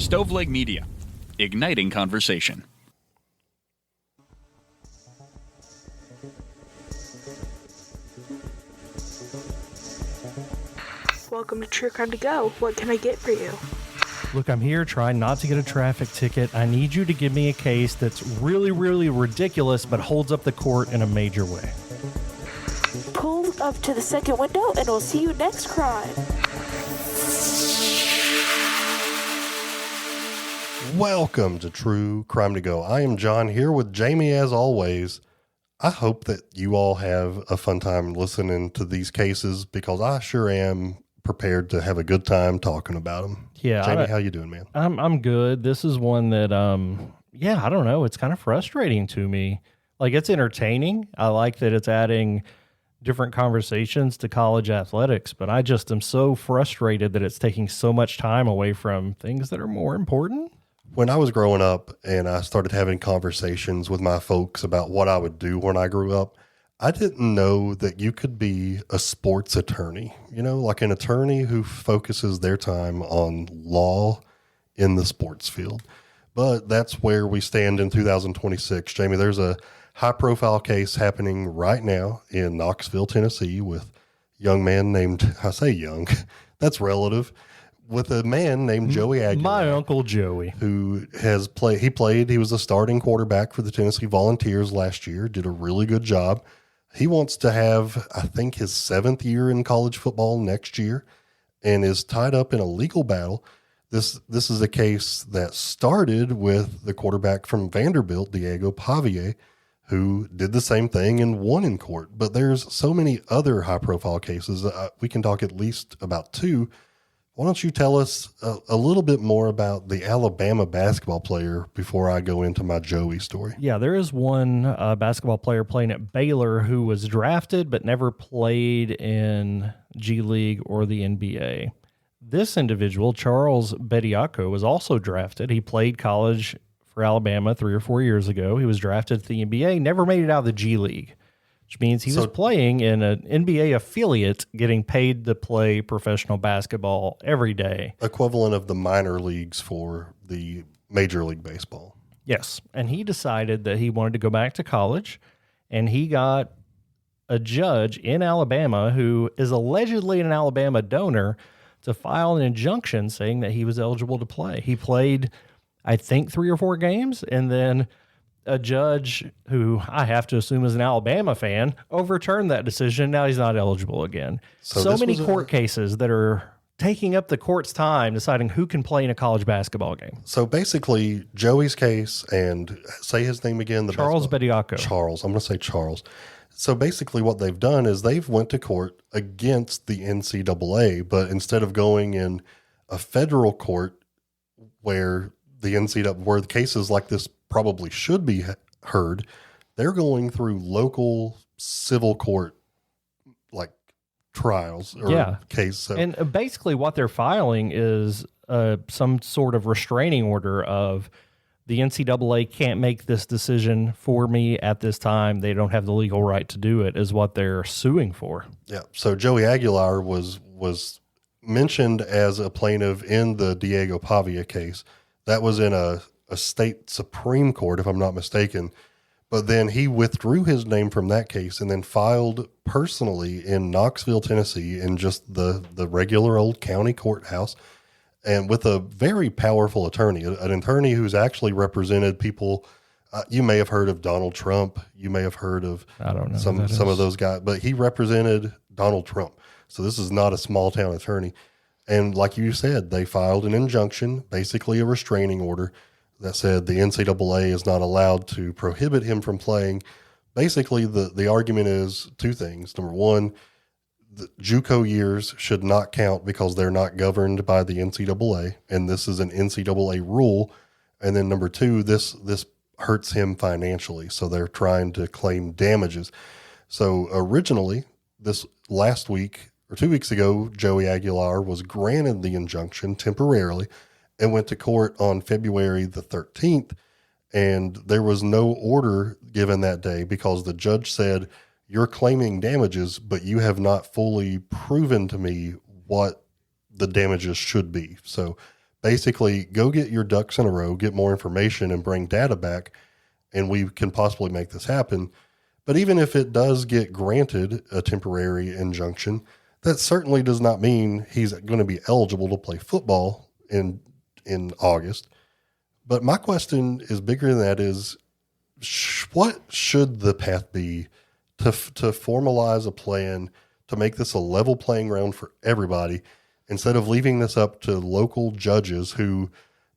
Stoveleg Media, igniting conversation. Welcome to True Crime to Go. What can I get for you? Look, I'm here trying not to get a traffic ticket. I need you to give me a case that's really, really ridiculous, but holds up the court in a major way. Pull up to the second window and we'll see you next crime. Welcome to True Crime to Go. I am John here with Jamie as always. I hope that you all have a fun time listening to these cases because I sure am prepared to have a good time talking about them. Yeah, Jamie, how you doing, man? I'm good. This is one that, I don't know. It's kind of frustrating to me. Like, it's entertaining. I like that it's adding different conversations to college athletics, but I just am so frustrated that it's taking so much time away from things that are more important. When I was growing up and I started having conversations with my folks about what I would do when I grew up, I didn't know that you could be a sports attorney, like an attorney who focuses their time on law in the sports field. But that's where we stand in 2026. Jamie, there's a high-profile case happening right now in Knoxville, Tennessee with a young man named, I say young, that's relative, with a man named Joey Aguilar. My Uncle Joey. Who has played, he was a starting quarterback for the Tennessee Volunteers last year, did a really good job. He wants to have, I think, his 7th year in college football next year and is tied up in a legal battle. This is a case that started with the quarterback from Vanderbilt, Diego Pavia, who did the same thing and won in court. But there's so many other high-profile cases. We can talk at least about 2. Why don't you tell us a little bit more about the Alabama basketball player before I go into my Joey story? Yeah, there is one basketball player playing at Baylor who was drafted but never played in G League or the NBA. This individual, Charles Bediako, was also drafted. He played college for Alabama 3 or 4 years ago. He was drafted to the NBA, never made it out of the G League, which means he was playing in an NBA affiliate, getting paid to play professional basketball every day. Equivalent of the minor leagues for the Major League Baseball. Yes, and he decided that he wanted to go back to college, and he got a judge in Alabama who is allegedly an Alabama donor to file an injunction saying that he was eligible to play. He played, I think, 3 or 4 games, and then a judge who I have to assume is an Alabama fan overturned that decision. Now he's not eligible again. So many court cases that are taking up the court's time deciding who can play in a college basketball game. So basically, Joey's case, and say his name again. Charles Bediako. Charles. I'm going to say Charles. So basically what they've done is they've went to court against the NCAA, but instead of going in a federal court where where the cases like this probably should be heard, they're going through local civil court like trials or case. So. And basically what they're filing is some sort of restraining order of the NCAA can't make this decision for me at this time. They don't have the legal right to do it, is what they're suing for. Yeah. So Joey Aguilar was mentioned as a plaintiff in the Diego Pavia case. That was in a state Supreme Court, if I'm not mistaken. But then he withdrew his name from that case and then filed personally in Knoxville, Tennessee, in just the regular old county courthouse, and with a very powerful attorney, an attorney who's actually represented people. You may have heard of Donald Trump. You may have heard of some of those guys, but he represented Donald Trump. So this is not a small town attorney. And like you said, they filed an injunction, basically a restraining order that said the NCAA is not allowed to prohibit him from playing. Basically, the argument is 2 things. Number 1, the JUCO years should not count because they're not governed by the NCAA, and this is an NCAA rule. And then number 2, this hurts him financially, so they're trying to claim damages. So originally, this last week, or 2 weeks ago, Joey Aguilar was granted the injunction temporarily and went to court on February the 13th. And there was no order given that day because the judge said, you're claiming damages, but you have not fully proven to me what the damages should be. So basically go get your ducks in a row, get more information, and bring data back, and we can possibly make this happen. But even if it does get granted a temporary injunction, that certainly does not mean he's going to be eligible to play football in August. But my question is bigger than that is, what should the path be to formalize a plan to make this a level playing ground for everybody, instead of leaving this up to local judges who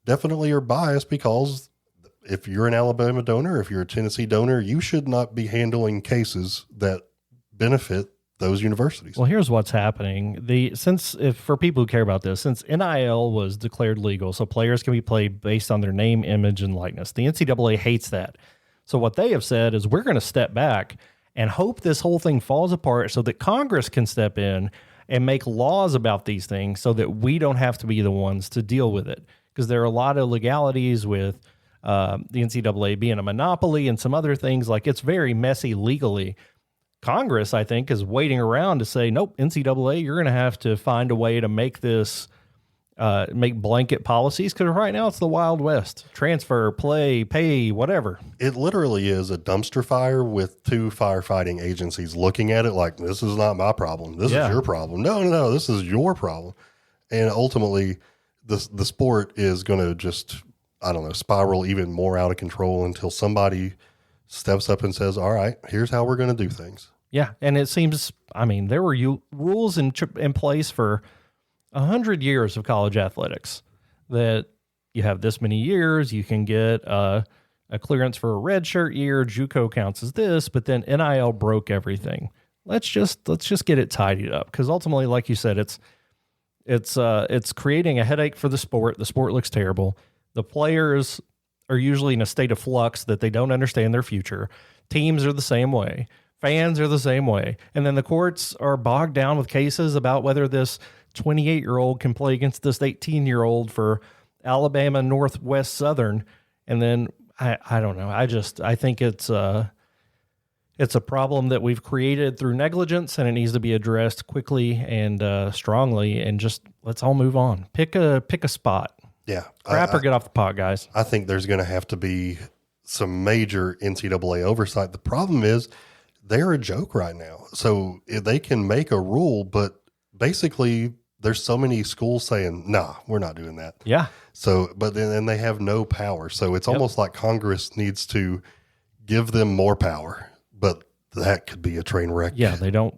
definitely are biased, because if you're an Alabama donor, if you're a Tennessee donor, you should not be handling cases that benefit those universities. Well, here's what's happening. For people who care about this, since NIL was declared legal, so players can be paid based on their name, image, and likeness, the NCAA hates that. So what they have said is, we're going to step back and hope this whole thing falls apart so that Congress can step in and make laws about these things so that we don't have to be the ones to deal with it. Because there are a lot of legalities with the NCAA being a monopoly and some other things. Like, it's very messy legally. Congress, I think, is waiting around to say, nope, NCAA, you're going to have to find a way to make this, make blanket policies, because right now it's the Wild West. Transfer, play, pay, whatever. It literally is a dumpster fire with two firefighting agencies looking at it like, this is not my problem. This is your problem. No, this is your problem. And ultimately, the sport is going to just, spiral even more out of control until somebody steps up and says, all right, here's how we're going to do things. Yeah, and it seems, there were rules in place for 100 years of college athletics that you have this many years, you can get a clearance for a red shirt year, JUCO counts as this, but then NIL broke everything. Let's just get it tidied up, because ultimately, like you said, it's creating a headache for the sport. The sport looks terrible. The players are usually in a state of flux that they don't understand their future. Teams are the same way. Fans are the same way. And then the courts are bogged down with cases about whether this 28-year-old can play against this 18-year-old for Alabama Northwest Southern. And then I don't know. I think it's a problem that we've created through negligence, and it needs to be addressed quickly and strongly, and just let's all move on. Pick a spot. Yeah. Crap or get off the pot, guys. I think there's going to have to be some major NCAA oversight. The problem is they're a joke right now. So they can make a rule, but basically there's so many schools saying, nah, we're not doing that. Yeah. So, but then they have no power. So it's almost like Congress needs to give them more power, but that could be a train wreck. Yeah. They don't.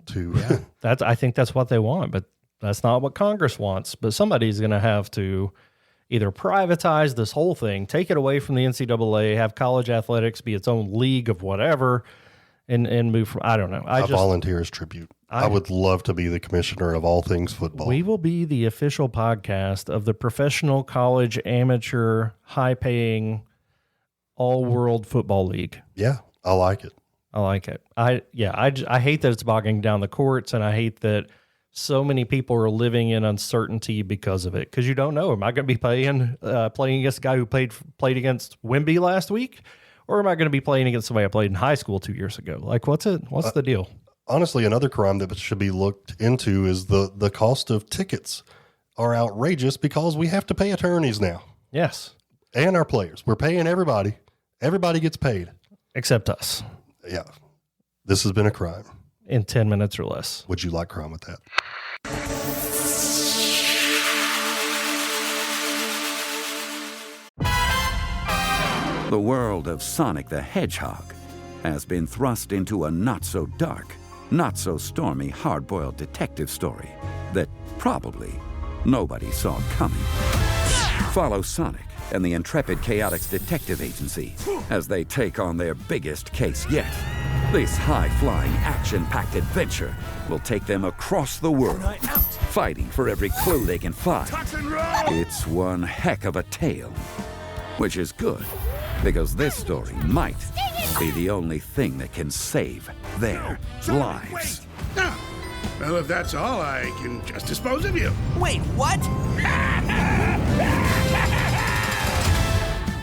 I think that's what they want, but that's not what Congress wants. But somebody's going to have to either privatize this whole thing, take it away from the NCAA, have college athletics be its own league of whatever, and move from, I don't know. I volunteer as tribute. I would love to be the commissioner of all things football. We will be the official podcast of the professional college amateur high-paying all-world football league. Yeah, I like it. I hate that it's bogging down the courts, and I hate that so many people are living in uncertainty because of it. Because you don't know, am I going to be playing against a guy who played against Wemby last week, or am I going to be playing against somebody I played in high school 2 years ago? Like, what's the deal? Honestly, another crime that should be looked into is the cost of tickets are outrageous, because we have to pay attorneys now. Yes, and our players. We're paying everybody. Everybody gets paid except us. Yeah, this has been a crime. In 10 minutes or less. Would you like crime with that? The world of Sonic the Hedgehog has been thrust into a not-so-dark, not-so-stormy hard-boiled detective story that probably nobody saw coming. Follow Sonic and the intrepid Chaotix Detective Agency as they take on their biggest case yet. This high-flying, action-packed adventure will take them across the world, fighting for every clue they can find. It's one heck of a tale, which is good, because this story might be the only thing that can save their lives. Well, if that's all, I can just dispose of you. Wait, what?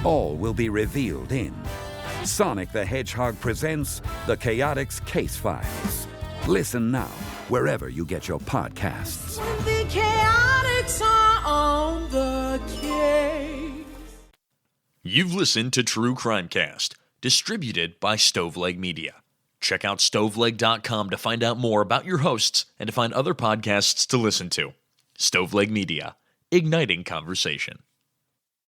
All will be revealed in Sonic the Hedgehog presents The Chaotix Case Files. Listen now, wherever you get your podcasts. The Chaotix are on the case. You've listened to True Crimecast, distributed by Stoveleg Media. Check out stoveleg.com to find out more about your hosts and to find other podcasts to listen to. Stoveleg Media, igniting conversation.